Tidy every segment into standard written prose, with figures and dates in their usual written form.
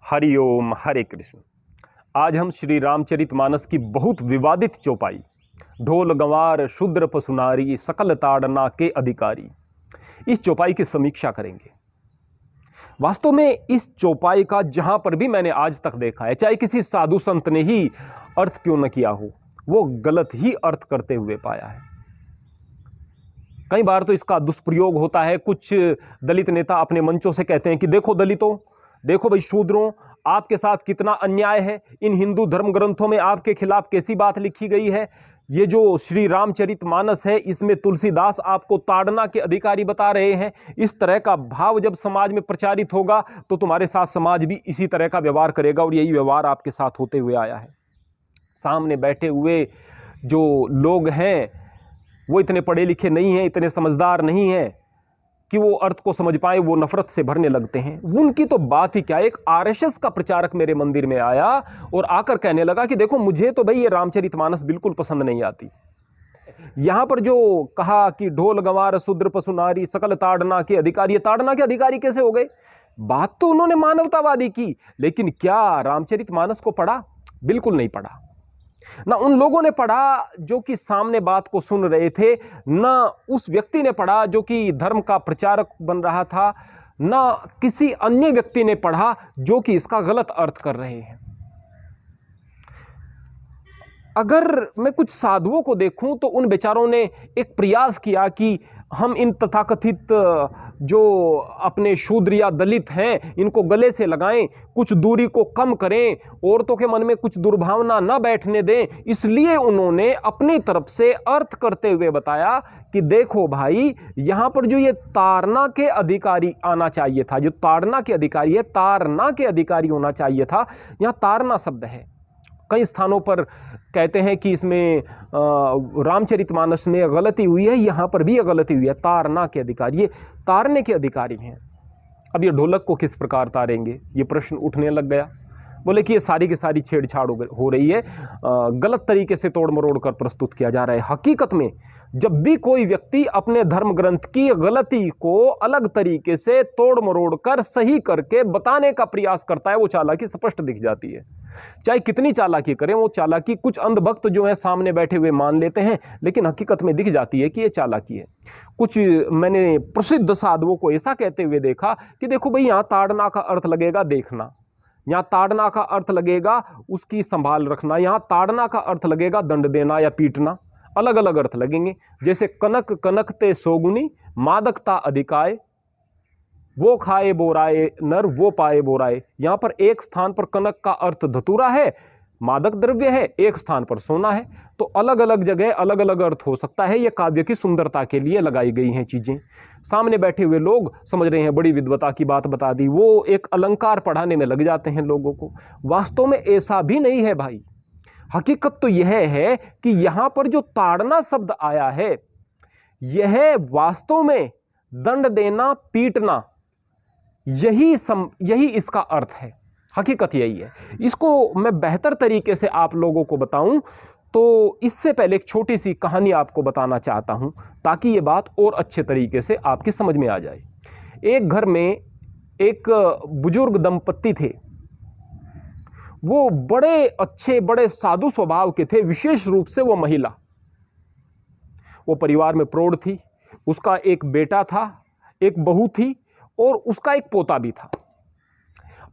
हरिओम हरे कृष्ण। आज हम श्री रामचरितमानस की बहुत विवादित चौपाई ढोल गंवार शूद्र पसुनारी सकल ताड़ना के अधिकारी, इस चौपाई की समीक्षा करेंगे। वास्तव में इस चौपाई का जहां पर भी मैंने आज तक देखा है, चाहे किसी साधु संत ने ही अर्थ क्यों न किया हो, वो गलत ही अर्थ करते हुए पाया है। कई बार तो इसका दुष्प्रयोग होता है। कुछ दलित नेता अपने मंचों से कहते हैं कि देखो दलितों, देखो भाई शूद्रों, आपके साथ कितना अन्याय है। इन हिंदू धर्म ग्रंथों में आपके खिलाफ कैसी बात लिखी गई है। ये जो श्री रामचरितमानस है, इसमें तुलसीदास आपको ताड़ना के अधिकारी बता रहे हैं। इस तरह का भाव जब समाज में प्रचारित होगा तो तुम्हारे साथ समाज भी इसी तरह का व्यवहार करेगा, और यही व्यवहार आपके साथ होते हुए आया है। सामने बैठे हुए जो लोग हैं वो इतने पढ़े लिखे नहीं हैं, इतने समझदार नहीं हैं कि वो अर्थ को समझ पाए। वो नफरत से भरने लगते हैं। उनकी तो बात ही क्या। एक आरएसएस का प्रचारक मेरे मंदिर में आया और आकर कहने लगा कि देखो मुझे तो भाई ये रामचरितमानस बिल्कुल पसंद नहीं आती। यहां पर जो कहा कि ढोल गंवार शूद्र पसुनारी सकल ताड़ना के अधिकारी, ये ताड़ना के अधिकारी कैसे हो गए। बात तो उन्होंने मानवतावादी की, लेकिन क्या रामचरितमानस को पढ़ा? बिल्कुल नहीं पढ़ा। ना उन लोगों ने पढ़ा जो कि सामने बात को सुन रहे थे, ना उस व्यक्ति ने पढ़ा जो कि धर्म का प्रचारक बन रहा था, ना किसी अन्य व्यक्ति ने पढ़ा जो कि इसका गलत अर्थ कर रहे हैं। अगर मैं कुछ साधुओं को देखूं तो उन बेचारों ने एक प्रयास किया कि हम इन तथाकथित जो अपने शूद्र या दलित हैं इनको गले से लगाएं, कुछ दूरी को कम करें, औरतों के मन में कुछ दुर्भावना न बैठने दें। इसलिए उन्होंने अपनी तरफ से अर्थ करते हुए बताया कि देखो भाई, यहां पर जो ये ताड़ना के अधिकारी आना चाहिए था, जो ताड़ना के अधिकारी है, ताड़ना के अधिकारी होना चाहिए था। यहां ताड़ना शब्द है। कई स्थानों पर कहते हैं कि इसमें रामचरितमानस में गलती हुई है, यहां पर भी ये गलती हुई है। ताड़ना के अधिकारी, ये तारने के अधिकारी हैं। अब ये ढोलक को किस प्रकार तारेंगे, ये प्रश्न उठने लग गया। बोले कि ये सारी की सारी छेड़छाड़ हो रही है, गलत तरीके से तोड़ मरोड़ कर प्रस्तुत किया जा रहा है। हकीकत में जब भी कोई व्यक्ति अपने धर्म ग्रंथ की गलती को अलग तरीके से तोड़ मरोड़ कर सही करके बताने का प्रयास करता है, वो चालाकी स्पष्ट दिख जाती है। चाहे कितनी चालाकी करें, वो चालाकी कुछ अंधभक्त जो है सामने बैठे हुए मान लेते हैं, लेकिन हकीकत में दिख जाती है कि ये चालाकी है। कुछ मैंने प्रसिद्ध साधुओं को ऐसा कहते हुए देखा कि देखो भाई, यहां ताड़ना का अर्थ लगेगा देखना, यहां ताड़ना का अर्थ लगेगा उसकी संभाल रखना, यहां ताड़ना का अर्थ लगेगा दंड देना या पीटना। अलग अलग अर्थ लगेंगे। जैसे कनक कनकते सोगुनी मादकता अधिकाय, वो खाए बोराए नर वो पाए बोराए। यहां पर एक स्थान पर कनक का अर्थ धतूरा है, मादक द्रव्य है, एक स्थान पर सोना है। तो अलग अलग जगह अलग अलग अर्थ हो सकता है। यह काव्य की सुंदरता के लिए लगाई गई हैं चीजें। सामने बैठे हुए लोग समझ रहे हैं, बड़ी विद्वता की बात बता दी, वो एक अलंकार पढ़ाने में लग जाते हैं लोगों को। वास्तव में ऐसा भी नहीं है भाई। हकीकत तो यह है कि यहां पर जो ताड़ना शब्द आया है, यह वास्तव में दंड देना, पीटना, यही इसका अर्थ है। हकीकत यही है। इसको मैं बेहतर तरीके से आप लोगों को बताऊं तो इससे पहले एक छोटी सी कहानी आपको बताना चाहता हूं, ताकि ये बात और अच्छे तरीके से आपकी समझ में आ जाए। एक घर में एक बुजुर्ग दंपत्ति थे। वो बड़े अच्छे, बड़े साधु स्वभाव के थे। विशेष रूप से वो महिला, वो परिवार में प्रौढ़ थी। उसका एक बेटा था, एक बहू थी, और उसका एक पोता भी था।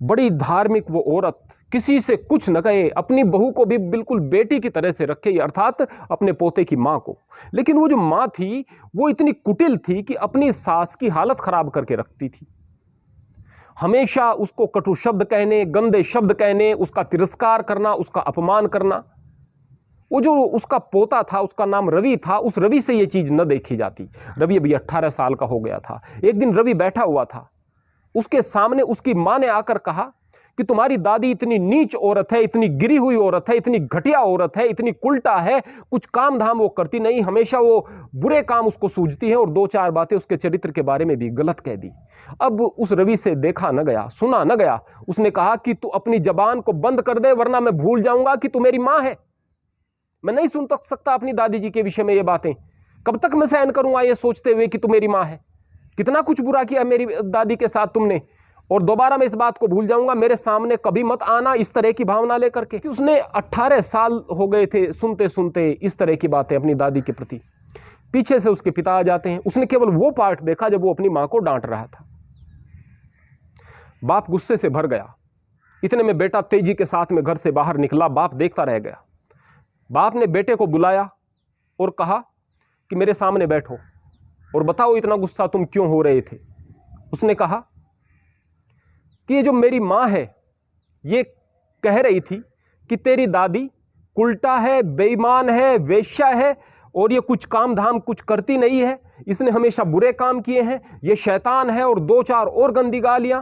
बड़ी धार्मिक वो औरत, किसी से कुछ न कहे, अपनी बहू को भी बिल्कुल बेटी की तरह से रखे, अर्थात अपने पोते की मां को। लेकिन वो जो मां थी वो इतनी कुटिल थी कि अपनी सास की हालत खराब करके रखती थी। हमेशा उसको कटु शब्द कहने, गंदे शब्द कहने, उसका तिरस्कार करना, उसका अपमान करना। वो जो उसका पोता था, उसका नाम रवि था, उस रवि से ये चीज न देखी जाती। रवि अभी 18 साल का हो गया था। एक दिन रवि बैठा हुआ था, उसके सामने उसकी मां ने आकर कहा कि तुम्हारी दादी इतनी नीच औरत है, इतनी गिरी हुई औरत है, इतनी घटिया औरत है, इतनी कुल्टा है, कुछ काम धाम वो करती नहीं, हमेशा वो बुरे काम उसको सूझती है, और दो चार बातें उसके चरित्र के बारे में भी गलत कह दी। अब उस रवि से देखा न गया, सुना न गया। उसने कहा कि तू अपनी जबान को बंद कर दे, वरना मैं भूल जाऊंगा कि तू मेरी मां है। मैं नहीं सुन सकता अपनी दादी जी के विषय में ये बातें। कब तक मैं सहन करूंगा ये सोचते हुए कि तू मेरी मां है। कितना कुछ बुरा किया मेरी दादी के साथ तुमने, और दोबारा मैं इस बात को भूल जाऊंगा, मेरे सामने कभी मत आना, इस तरह की भावना लेकर के। कि उसने 18 साल हो गए थे सुनते सुनते इस तरह की बातें अपनी दादी के प्रति। पीछे से उसके पिता आ जाते हैं। उसने केवल वो पार्ट देखा जब वो अपनी मां को डांट रहा था। बाप गुस्से से भर गया। इतने में बेटा तेजी के साथ में घर से बाहर निकला। बाप देखता रह गया। बाप ने बेटे को बुलाया और कहा कि मेरे सामने बैठो और बताओ इतना गुस्सा तुम क्यों हो रहे थे। उसने कहा कि ये जो मेरी मां है ये कह रही थी कि तेरी दादी उल्टा है, बेईमान है, वेश्या है और ये कुछ काम धाम कुछ करती नहीं है, इसने हमेशा बुरे काम किए हैं, ये शैतान है, और 2-4 और गंदी गालियां।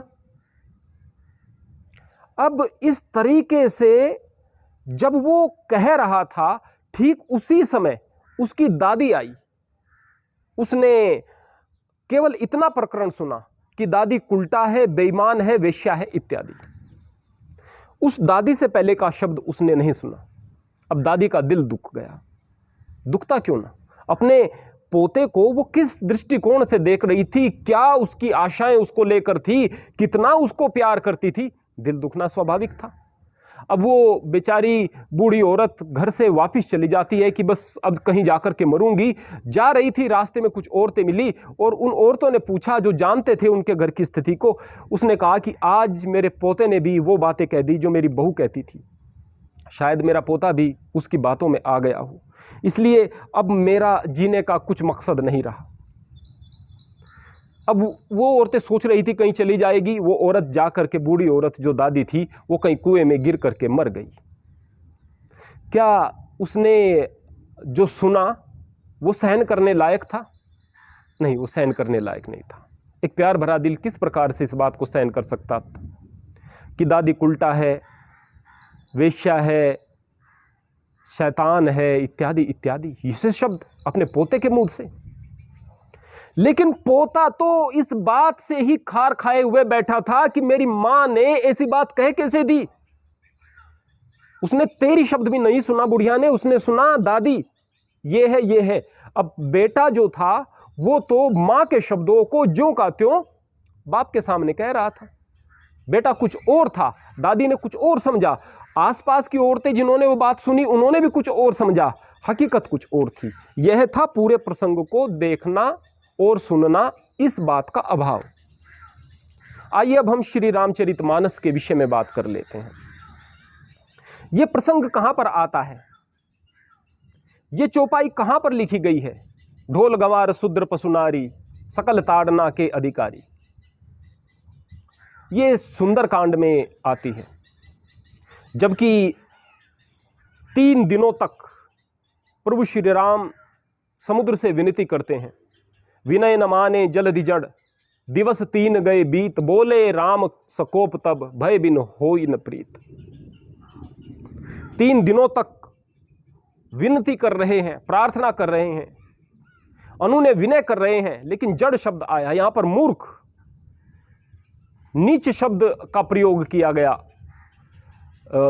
अब इस तरीके से जब वो कह रहा था, ठीक उसी समय उसकी दादी आई। उसने केवल इतना प्रकरण सुना कि दादी उल्टा है, बेईमान है, वेश्या है इत्यादि। उस दादी से पहले का शब्द उसने नहीं सुना। अब दादी का दिल दुख गया। दुखता क्यों ना? अपने पोते को वो किस दृष्टिकोण से देख रही थी, क्या उसकी आशाएं उसको लेकर थी, कितना उसको प्यार करती थी, दिल दुखना स्वाभाविक था। अब वो बेचारी बूढ़ी औरत घर से वापस चली जाती है कि बस अब कहीं जाकर के मरूंगी। जा रही थी, रास्ते में कुछ औरतें मिली और उन औरतों ने पूछा, जो जानते थे उनके घर की स्थिति को। उसने कहा कि आज मेरे पोते ने भी वो बातें कह दी जो मेरी बहू कहती थी। शायद मेरा पोता भी उसकी बातों में आ गया हो, इसलिए अब मेरा जीने का कुछ मकसद नहीं रहा। अब वो औरतें सोच रही थी कहीं चली जाएगी। वो औरत जाकर के, बूढ़ी औरत जो दादी थी, वो कहीं कुएं में गिर करके मर गई। क्या उसने जो सुना वो सहन करने लायक था? नहीं, वो सहन करने लायक नहीं था। एक प्यार भरा दिल किस प्रकार से इस बात को सहन कर सकता था कि दादी उल्टा है, वेश्या है, शैतान है इत्यादि इत्यादि, ये शब्द अपने पोते के मुंह से। लेकिन पोता तो इस बात से ही खार खाए हुए बैठा था कि मेरी मां ने ऐसी बात कह कैसे दी। उसने तेरी शब्द भी नहीं सुना बुढ़िया ने, उसने सुना दादी ये है ये है। अब बेटा जो था वो तो मां के शब्दों को ज्यों का त्यों बाप के सामने कह रहा था। बेटा कुछ और था, दादी ने कुछ और समझा। आसपास की औरतें जिन्होंने वो बात सुनी उन्होंने भी कुछ और समझा, हकीकत कुछ और थी। यह था पूरे प्रसंग को देखना और सुनना, इस बात का अभाव। आइए अब हम श्री रामचरितमानस के विषय में बात कर लेते हैं। यह प्रसंग कहां पर आता है, यह चौपाई कहां पर लिखी गई है? ढोल गंवार शूद्र पशुनारी सकल ताड़ना के अधिकारी, यह सुंदरकांड में आती है। जबकि 3 दिनों तक प्रभु श्री राम समुद्र से विनती करते हैं, विनय न माने जलधि जड़, दिवस 3 गए बीत, बोले राम सकोप तब, भय बिन होई न प्रीत। 3 दिनों तक विनती कर रहे हैं, प्रार्थना कर रहे हैं, अनुनय विनय कर रहे हैं, लेकिन जड़ शब्द आया। यहां पर मूर्ख, नीच शब्द का प्रयोग किया गया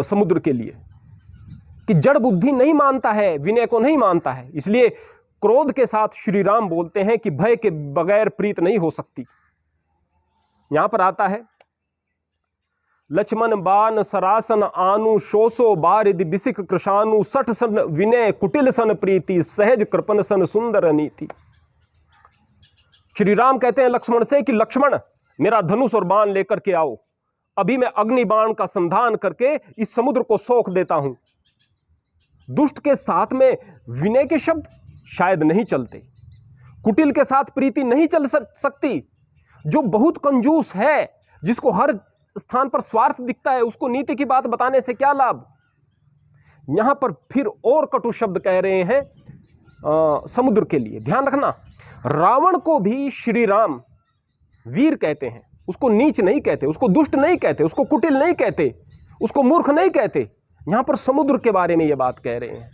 समुद्र के लिए, कि जड़ बुद्धि नहीं मानता है, विनय को नहीं मानता है। इसलिए क्रोध के साथ श्री राम बोलते हैं कि भय के बगैर प्रीत नहीं हो सकती। यहां पर आता है, लक्ष्मण बान सरासन आनु, शोसो बारिद बिसिक कृषानु, सठ सन विनय कुटिल सन प्रीति, सहज कृपन सन सुंदर नीति। श्री राम कहते हैं लक्ष्मण से कि लक्ष्मण मेरा धनुष और बाण लेकर के आओ, अभी मैं अग्नि बाण का संधान करके इस समुद्र को सोख देता हूं। दुष्ट के साथ में विनय के शब्द शायद नहीं चलते, कुटिल के साथ प्रीति नहीं चल सकती। जो बहुत कंजूस है, जिसको हर स्थान पर स्वार्थ दिखता है, उसको नीति की बात बताने से क्या लाभ। यहां पर फिर और कटु शब्द कह रहे हैं समुद्र के लिए। ध्यान रखना, रावण को भी श्री राम वीर कहते हैं, उसको नीच नहीं कहते, उसको दुष्ट नहीं कहते, उसको कुटिल नहीं कहते, उसको मूर्ख नहीं कहते। यहां पर समुद्र के बारे में यह बात कह रहे हैं।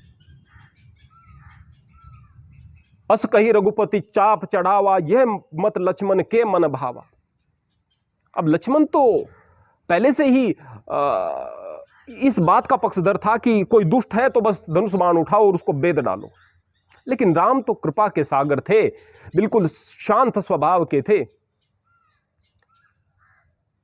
अस कही रघुपति चाप चढ़ावा, यह मत लक्ष्मण के मन भावा। अब लक्ष्मण तो पहले से ही इस बात का पक्षधर था कि कोई दुष्ट है तो बस धनुष बाण उठाओ और उसको बेद डालो। लेकिन राम तो कृपा के सागर थे, बिल्कुल शांत स्वभाव के थे।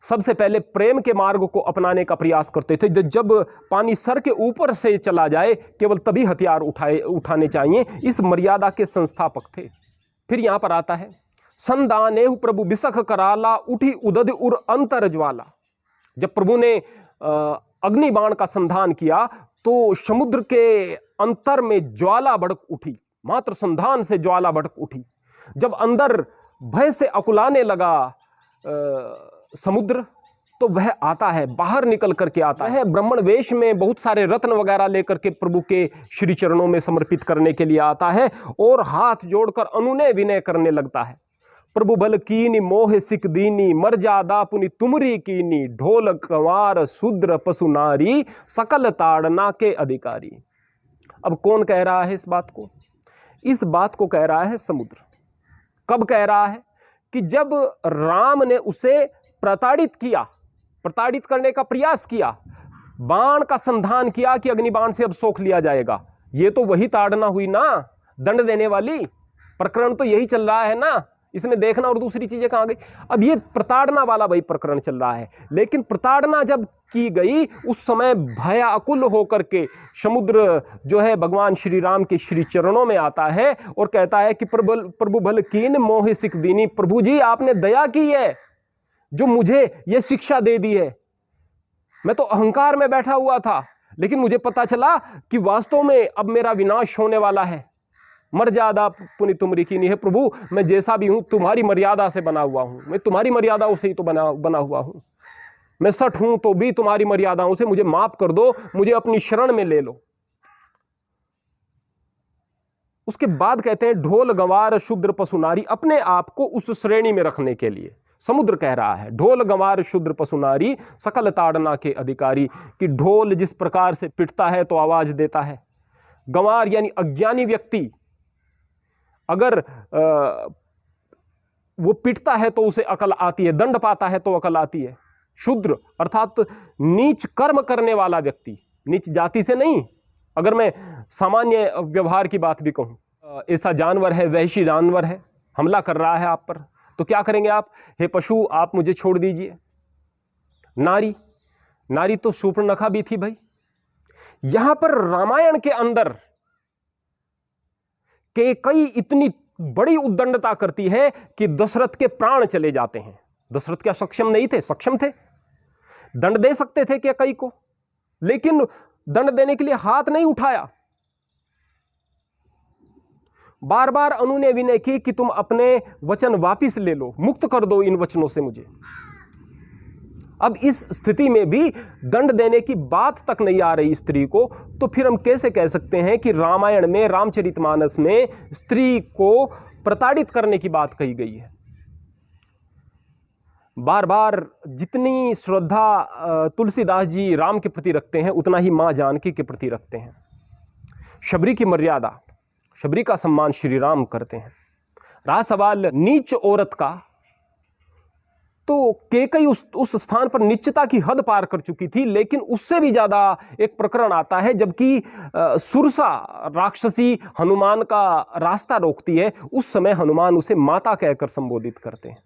सबसे पहले प्रेम के मार्ग को अपनाने का प्रयास करते थे। जब पानी सर के ऊपर से चला जाए केवल तभी हथियार उठाने चाहिए, इस मर्यादा के संस्थापक थे। फिर यहां पर आता है, संदानेहु प्रभु बिसख कराला उठी उदध उर अंतर ज्वाला। जब प्रभु ने अग्निबाण का संधान किया तो समुद्र के अंतर में ज्वाला भड़क उठी, मात्र संधान से ज्वाला भड़क उठी। जब अंदर भय से अकुलाने लगा समुद्र, तो वह आता है, बाहर निकल करके आता है, ब्राह्मण वेश में बहुत सारे रत्न वगैरह लेकर के प्रभु के श्री चरणों में समर्पित करने के लिए आता है और हाथ जोड़कर अनुनय विनय करने लगता है। प्रभु भल कीनी मोह सिख दीनी मर्यादा पुनि तुमरी कीनी, ढोल कंवार शूद्र पशु नारी सकल ताड़ना के अधिकारी। अब कौन कह रहा है इस बात को? इस बात को कह रहा है समुद्र। कब कह रहा है? कि जब राम ने उसे प्रताड़ित किया, प्रताड़ित करने का प्रयास किया, बाण का संधान किया कि अग्निबाण से अब सोख लिया जाएगा। ये तो वही ताड़ना हुई ना, दंड देने वाली। प्रकरण तो यही चल रहा है ना, इसमें देखना और दूसरी चीजें कहां गई। अब ये प्रताड़ना वाला वही प्रकरण चल रहा है। लेकिन प्रताड़ना जब की गई उस समय भयाकुल होकर के समुद्र जो है भगवान श्री राम के श्री चरणों में आता है और कहता है कि प्रभु भल कीन मोह सिख दीनी, प्रभु जी आपने दया की है जो मुझे ये शिक्षा दे दी है। मैं तो अहंकार में बैठा हुआ था, लेकिन मुझे पता चला कि वास्तव में अब मेरा विनाश होने वाला है। मर्यादा पुनि तुमरी कीनी है, प्रभु मैं जैसा भी हूं तुम्हारी मर्यादा से बना हुआ हूं, मैं तुम्हारी मर्यादाओं से ही तो बना हुआ हूं। मैं सठ हूं तो भी तुम्हारी मर्यादाओं से, मुझे माफ कर दो, मुझे अपनी शरण में ले लो। उसके बाद कहते हैं ढोल गंवार शूद्र पशु नारी, अपने आप को उस श्रेणी में रखने के लिए समुद्र कह रहा है, ढोल गंवार शूद्र पशु नारी सकल ताड़ना के अधिकारी। कि ढोल जिस प्रकार से पिटता है तो आवाज देता है, गंवार यानी अज्ञानी व्यक्ति अगर वो पिटता है तो उसे अकल आती है, दंड पाता है तो अकल आती है। शूद्र अर्थात नीच कर्म करने वाला व्यक्ति, नीच जाति से नहीं, अगर मैं सामान्य व्यवहार की बात भी कहूं, ऐसा जानवर है, वहशी जानवर है, हमला कर रहा है आप पर, तो क्या करेंगे आप? हे पशु आप मुझे छोड़ दीजिए। नारी, नारी तो शूर्पणखा भी थी भाई। यहां पर रामायण के अंदर कैकेयी इतनी बड़ी उद्दंडता करती है कि दशरथ के प्राण चले जाते हैं। दशरथ क्या सक्षम नहीं थे? सक्षम थे, दंड दे सकते थे कैकेयी को, लेकिन दंड देने के लिए हाथ नहीं उठाया। बार बार अनुनय विनय की कि तुम अपने वचन वापिस ले लो, मुक्त कर दो इन वचनों से मुझे। अब इस स्थिति में भी दंड देने की बात तक नहीं आ रही स्त्री को, तो फिर हम कैसे कह सकते हैं कि रामायण में, रामचरितमानस में स्त्री को प्रताड़ित करने की बात कही गई है? बार बार जितनी श्रद्धा तुलसीदास जी राम के प्रति रखते हैं उतना ही मां जानकी के प्रति रखते हैं। शबरी की मर्यादा, शबरी का सम्मान श्री राम करते हैं। रहा सवाल नीच औरत का, तो कैकेयी उस स्थान पर नीचता की हद पार कर चुकी थी। लेकिन उससे भी ज्यादा एक प्रकरण आता है जबकि सुरसा राक्षसी हनुमान का रास्ता रोकती है, उस समय हनुमान उसे माता कहकर संबोधित करते हैं।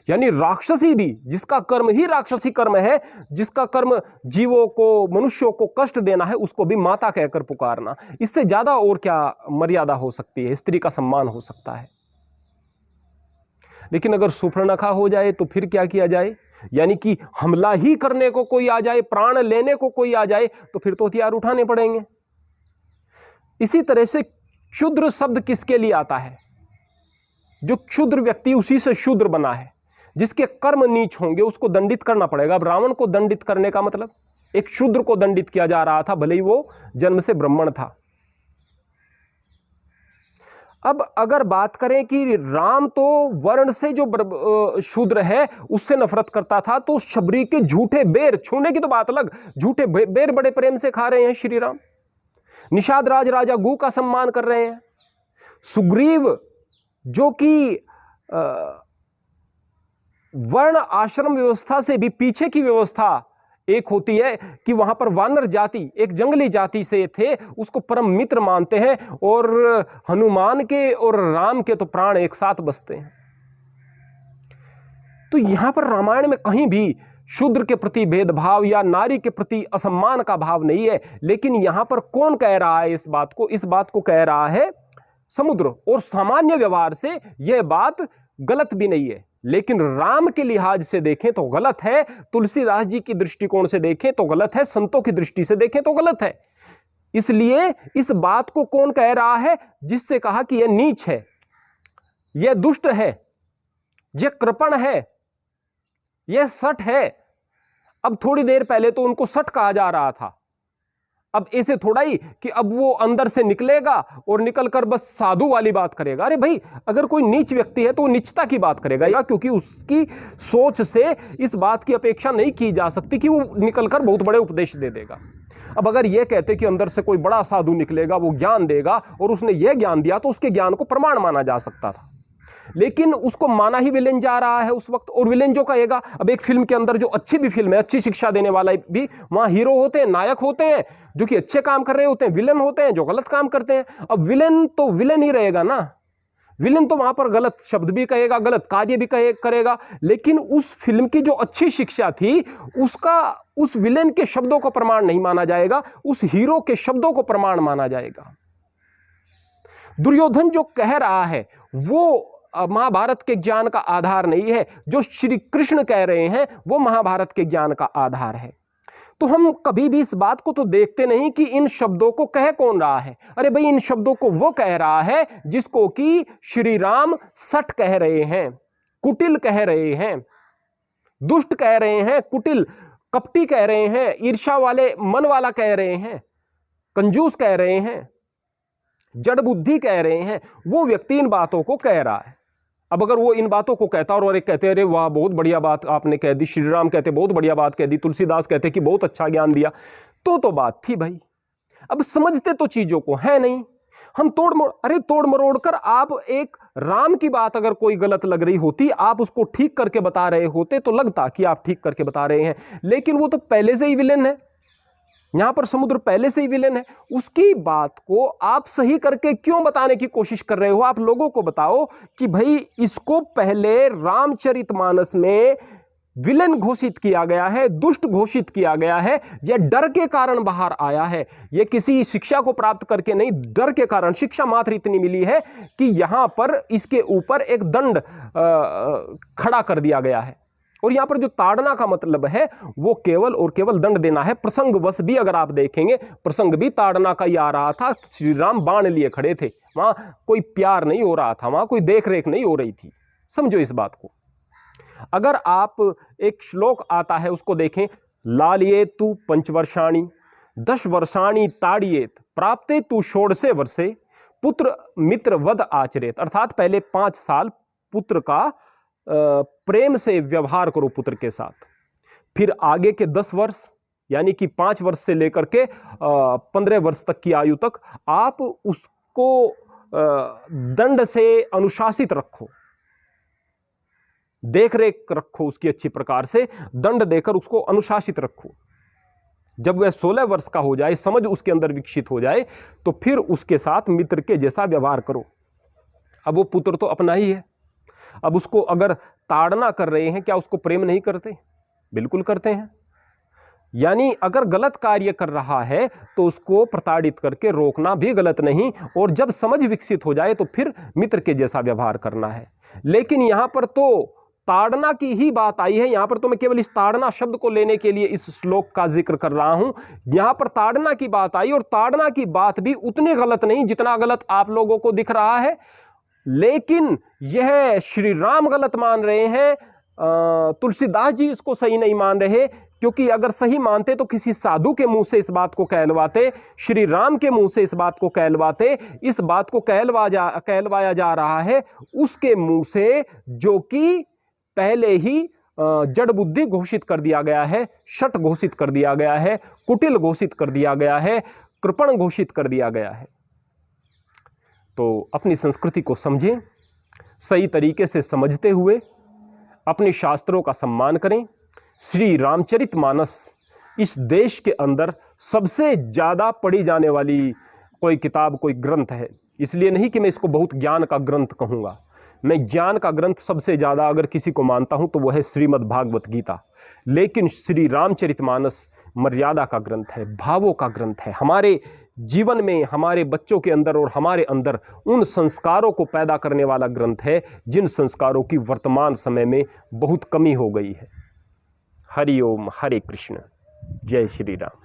यानी राक्षसी भी, जिसका कर्म ही राक्षसी कर्म है, जिसका कर्म जीवों को, मनुष्यों को कष्ट देना है, उसको भी माता कहकर पुकारना, इससे ज्यादा और क्या मर्यादा हो सकती है, स्त्री का सम्मान हो सकता है। लेकिन अगर शूर्पणखा हो जाए तो फिर क्या किया जाए? यानी कि हमला ही करने को कोई आ जाए, प्राण लेने को कोई आ जाए, तो फिर तो हथियार उठाने पड़ेंगे। इसी तरह से क्षुद्र शब्द किसके लिए आता है? जो क्षुद्र व्यक्ति उसी से शूद्र बना है, जिसके कर्म नीच होंगे उसको दंडित करना पड़ेगा। अब रावण को दंडित करने का मतलब एक शूद्र को दंडित किया जा रहा था, भले ही वो जन्म से ब्राह्मण था। अब अगर बात करें कि राम तो वर्ण से जो शूद्र है उससे नफरत करता था, तो शबरी के झूठे बेर छूने की तो बात अलग, झूठे बेर बड़े प्रेम से खा रहे हैं श्री राम। निषाद राज राजा गु का सम्मान कर रहे हैं। सुग्रीव जो कि वर्ण आश्रम व्यवस्था से भी पीछे की व्यवस्था एक होती है कि वहां पर वानर जाति, एक जंगली जाति से थे, उसको परम मित्र मानते हैं, और हनुमान के और राम के तो प्राण एक साथ बसते हैं। तो यहां पर रामायण में कहीं भी शूद्र के प्रति भेदभाव या नारी के प्रति असम्मान का भाव नहीं है। लेकिन यहां पर कौन कह रहा है इस बात को? इस बात को कह रहा है समुद्र। और सामान्य व्यवहार से यह बात गलत भी नहीं है, लेकिन राम के लिहाज से देखें तो गलत है, तुलसीदास जी की दृष्टिकोण से देखें तो गलत है, संतों की दृष्टि से देखें तो गलत है। इसलिए इस बात को कौन कह रहा है? जिससे कहा कि यह नीच है, यह दुष्ट है, यह कृपण है, यह सठ है। अब थोड़ी देर पहले तो उनको सठ कहा जा रहा था, अब ऐसे थोड़ा ही कि अब वो अंदर से निकलेगा और निकलकर बस साधु वाली बात करेगा। अरे भाई, अगर कोई नीच व्यक्ति है तो वो नीचता की बात करेगा, या क्योंकि उसकी सोच से इस बात की अपेक्षा नहीं की जा सकती कि वो निकलकर बहुत बड़े उपदेश दे देगा। अब अगर ये कहते कि अंदर से कोई बड़ा साधु निकलेगा, वो ज्ञान देगा, और उसने ये ज्ञान दिया, तो उसके ज्ञान को प्रमाण माना जा सकता था। लेकिन उसको माना ही विलेन जा रहा है उस वक्त, और विलेन जो कहेगा। अब एक फिल्म के अंदर जो अच्छी भी फिल्म है, अच्छी शिक्षा देने वाला भी, वहां हीरो होते हैं, नायक होते हैं जो कि अच्छे काम कर रहे होते हैं, विलेन होते हैं जो गलत काम करते हैं। अब विलेन तो विलेन ही रहेगा ना, विलेन तो वहां पर गलत शब्द भी कहेगा, गलत कार्य भी करेगा, लेकिन उस फिल्म की जो अच्छी शिक्षा थी उसका उस विलेन के शब्दों को प्रमाण नहीं माना जाएगा, उस हीरो के शब्दों को प्रमाण माना जाएगा। दुर्योधन जो कह रहा है वो महाभारत के ज्ञान का आधार नहीं है, जो श्री कृष्ण कह रहे हैं वो महाभारत के ज्ञान का आधार है। तो हम कभी भी इस बात को तो देखते नहीं कि इन शब्दों को कह कौन रहा है। अरे भाई, इन शब्दों को वो कह रहा है जिसको कि श्री राम सठ कह रहे हैं, कुटिल कह रहे हैं, दुष्ट कह रहे हैं, कुटिल कपटी कह रहे हैं, ईर्ष्या वाले मन वाला कह रहे हैं, कंजूस कह रहे हैं, जड़ बुद्धि कह रहे हैं। वो व्यक्ति इन बातों को कह रहा है। अब अगर वो इन बातों को कहता और एक कहते अरे वाह बहुत बढ़िया बात आपने कह दी, श्री राम कहते बहुत बढ़िया बात कह दी, तुलसीदास कहते कि बहुत अच्छा ज्ञान दिया, तो बात थी भाई। अब समझते तो चीजों को है नहीं, हम तोड़ मरोड़ कर, आप एक राम की बात अगर कोई गलत लग रही होती, आप उसको ठीक करके बता रहे होते तो लगता कि आप ठीक करके बता रहे हैं। लेकिन वो तो पहले से ही विलेन है, यहां पर समुद्र पहले से ही विलेन है। उसकी बात को आप सही करके क्यों बताने की कोशिश कर रहे हो? आप लोगों को बताओ कि भाई इसको पहले रामचरितमानस में विलेन घोषित किया गया है, दुष्ट घोषित किया गया है, यह डर के कारण बाहर आया है। यह किसी शिक्षा को प्राप्त करके नहीं, डर के कारण। शिक्षा मात्र इतनी मिली है कि यहां पर इसके ऊपर एक दंड खड़ा कर दिया गया है, और यहां पर जो ताड़ना का मतलब है वो केवल और केवल दंड देना है। प्रसंगवश भी अगर आप देखेंगे, प्रसंग भी ताड़ना का ही आ रहा था। श्री राम बाण लिए खड़े थे, वहां कोई प्यार नहीं हो रहा था, वहां कोई देख रेख नहीं हो रही थी। समझो इस बात को। अगर आप एक श्लोक आता है उसको देखें, लालिये तू पंचवर्षाणी 10 वर्षाणी ताड़ियेत प्राप्ते तू षोडशे वर्षे पुत्र मित्र वध आचरेत। अर्थात पहले 5 साल पुत्र का प्रेम से व्यवहार करो पुत्र के साथ, फिर आगे के 10 वर्ष यानी कि 5 वर्ष से लेकर के 15 वर्ष तक की आयु तक आप उसको दंड से अनुशासित रखो, देख रेख रखो उसकी अच्छी प्रकार से, दंड देकर उसको अनुशासित रखो। जब वह 16 वर्ष का हो जाए, समझ उसके अंदर विकसित हो जाए, तो फिर उसके साथ मित्र के जैसा व्यवहार करो। अब वो पुत्र तो अपना ही है, अब उसको अगर ताड़ना कर रहे हैं, क्या उसको प्रेम नहीं करते? बिल्कुल करते हैं। यानी अगर गलत कार्य कर रहा है तो उसको प्रताड़ित करके रोकना भी गलत नहीं, और जब समझ विकसित हो जाए तो फिर मित्र के जैसा व्यवहार करना है। लेकिन यहां पर तो ताड़ना की ही बात आई है। यहां पर तो मैं केवल इस ताड़ना शब्द को लेने के लिए इस श्लोक का जिक्र कर रहा हूं। यहां पर ताड़ना की बात आई, और ताड़ना की बात भी उतनी गलत नहीं जितना गलत आप लोगों को दिख रहा है। लेकिन यह श्री राम गलत मान रहे हैं, तुलसीदास जी इसको सही नहीं मान रहे, क्योंकि अगर सही मानते तो किसी साधु के मुंह से इस बात को कहलवाते, श्री राम के मुंह से इस बात को कहलवाते। इस बात को कहलवाया जा रहा है उसके मुंह से जो कि पहले ही जड़ बुद्धि घोषित कर दिया गया है, शठ घोषित कर दिया गया है, कुटिल घोषित कर दिया गया है, कृपण घोषित कर दिया गया है। तो अपनी संस्कृति को समझें, सही तरीके से समझते हुए अपने शास्त्रों का सम्मान करें। श्री रामचरितमानस इस देश के अंदर सबसे ज़्यादा पढ़ी जाने वाली कोई किताब, कोई ग्रंथ है। इसलिए नहीं कि मैं इसको बहुत ज्ञान का ग्रंथ कहूँगा, मैं ज्ञान का ग्रंथ सबसे ज़्यादा अगर किसी को मानता हूँ तो वह है श्रीमद् भागवत गीता। लेकिन श्री रामचरितमानस मर्यादा का ग्रंथ है, भावों का ग्रंथ है। हमारे जीवन में, हमारे बच्चों के अंदर और हमारे अंदर उन संस्कारों को पैदा करने वाला ग्रंथ है जिन संस्कारों की वर्तमान समय में बहुत कमी हो गई है। हरि ओम, हरे कृष्ण, जय श्री राम।